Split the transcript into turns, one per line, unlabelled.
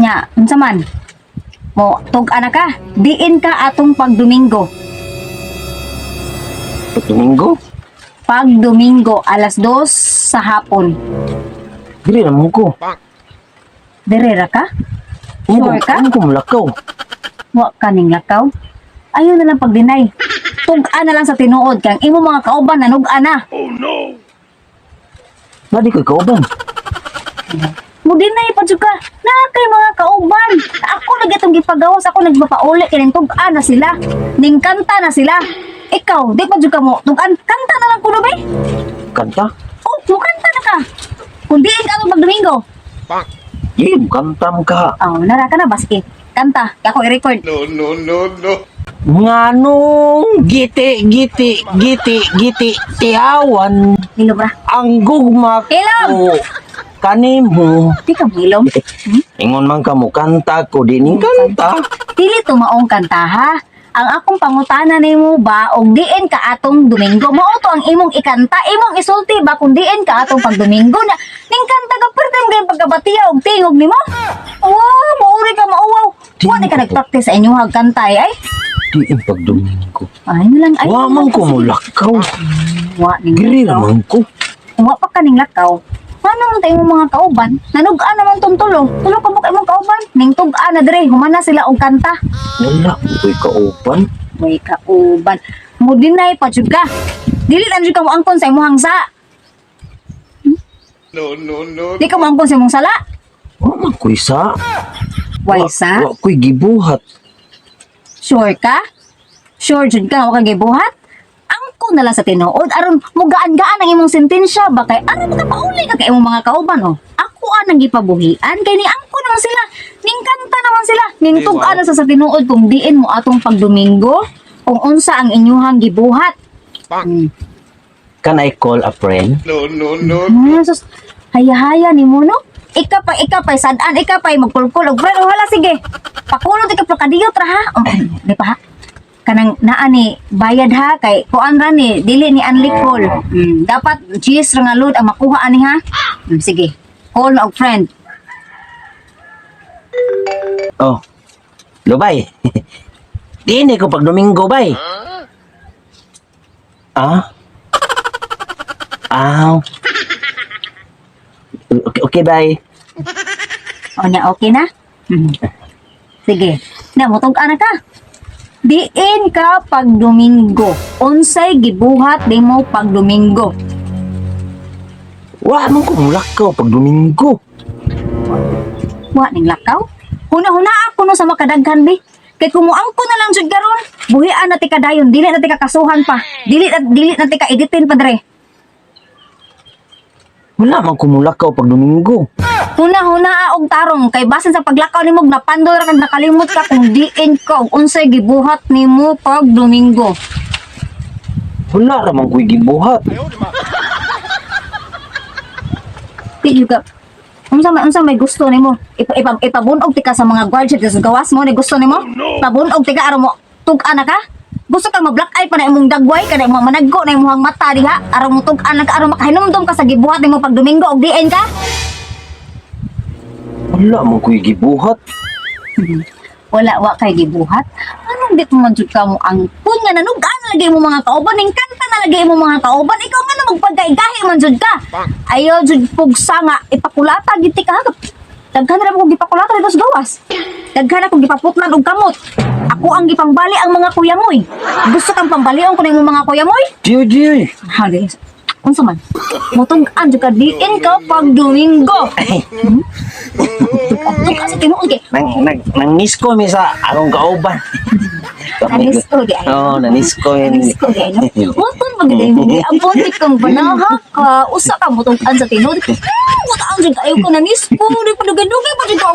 Nya, unsa man? Mo tug-ana ka, diin ka atong pagdomingo.
Domingo?
Pag Domingo, alas 2 sa hapon.
Dili naman ko.
Derera ka? Sure ka?
Ano ko malakaw?
Wa ka ning lakaw? Ayaw na lang pag-deny. Tug-a na lang sa tinuod kang imo mga kauban nanug-a na.
Nadi ko kauban.
Mo deny pa jud ka. Na kay mga kauban. Ako nagatong gipagawas, ako nagmapauli kay ning tug-a na sila. Ning kanta na sila. Ikaw, di pa jud ka mo tug-an kanta na lang kuno be.
Kanta?
Oh, mo kanta na ka. Kung diin ka pag Domingo.
Kantam ka.
Oh, nara ka na baski. Kanta, kaya ako i-record.
Nganong giti tiawan
Hello, bra.
ang gugma
Hello!
ko kanimo.
Di ka hilom.
Ingon man ka mo kanta ko di ning kanta.
Dili to maong kanta ha. Ang akong pangutana nimo ba og diin ka atong Domingo mao to ang imong ikanta, imong isulti ba kung diin ka atong pag Domingo na ning kanta ka pertem kay pagkabatiya og tingog nimo? Wow, mauri ka mauwaw. Wa di ka nagpractice sa inyong kanta ay.
Di pag Domingo.
Ay na lang ay.
Wa man ko mo lakaw.
Wa ning
Dili
lakaw.
naman ko.
Wa pa kaning lakaw. Ano man tayo mga kauban? Nanug-a naman tong tulo. Tulo ka ba imong kauban? Ning tug-a na dire, humana sila og kanta.
Wala ko'y kauban.
May kauban. Mo dinay pa jud ka. Dili lang jud ka mo angkon sa imong hangsa.
No.
Di ka mo angkon sa imong sala.
Wa man ko'y sa.
Why sa?
Wa ko'y gibuhat.
Sure ka? Sure jud ka wa ka gibuhat? Angkon na lang sa tinuod aron mo gaan-gaan ang imong sentensya ba kay ano makapauli ka kay imong mga kauban oh. Ako anang gipabuhian kay ni angkon naman sila. Ning kanta naman sila. Ning tug-a na sa tinuod kung diin mo atong pag Domingo kung unsa ang inyuhang gibuhat.
Can I call a friend?
Sus, haya-haya ni mo, no? Ikapay, sadaan, ikapay, magpulpul, og friend, wala, sige. Pakulong, di ka prokadiyot ra, ha? Di pa, ha? Kanang naa ni, bayad ha, kay kuan ra ni, dili ni unlik call. Dapat, GS ra nga load ang makuha ani, ha? Sige, call og friend.
Oh. Lubay. Di ko pag Domingo, bay. Ah? Ah. Okay, bye.
O niya, okay na? Sige, na, mutog-a na ka. Diin ka pag Domingo. Unsay gibuhat di mo pag Domingo.
Wa man ko mulakaw pag Domingo.
Wa ning lakaw? Huna-huna ako no sa makadaghan bi. Kay kumuangko na lang jud karon. Buhian na ti kadayon, dili na ti kakasuhan pa. Dili na ti ka-editin pa dre.
Wala man ko mulakaw pag Domingo.
Huna-huna og tarong kay basin sa paglakaw nimo napandol ra kag nakalimot ka kung diin ka og unsay gibuhat nimo pag Domingo.
Wala ra man ko'y gibuhat.
Di juga. Unsa may gusto nimo? Ipabunog ti ka sa mga guards sa gawas mo ni gusto nimo? Pabunog ti ka aron mo tug-an na ka? Gusto kang ma-black eye pa na imong dagway kada imong managgo na imong mata diha aron mo tug-an ka aron makahinumdum ka sa gibuhat nimo pag Domingo og diin ka?
Wala man ko'y gibuhat.
Wa kay gibuhat. Anong di man jud ka mo ang punya nanugan lagi mo mga kauban ning kanta na lagi mo mga kauban ikaw nga na magpagkaigahi man jud ka. Ayo jud pugsa nga ipakulata gid ti ka. Daghan ra mo gipakulata dito sa gawas. Daghan akong gipaputlan og kamot. Ako ang gipangbali ang mga kuyamoy. Gusto kang pambalion ko ning mga kuyamoy?
Diyo.
Hali. Unsa man? Mutug-an jud ka diin ka pag Domingo. Tug-an sa tinuod kay.
Nangis ko mi sa akong kauban.
Nanis ko di ay.
Oo, nanis ko yun.
Nanis ko di ay. Waton magday mo. Ang bontik kang banaha ka. Usa ka mutug-an sa tinuod. Butaan jud kayo ko nanis ko. Di pa dugay-dugay pa jud ka.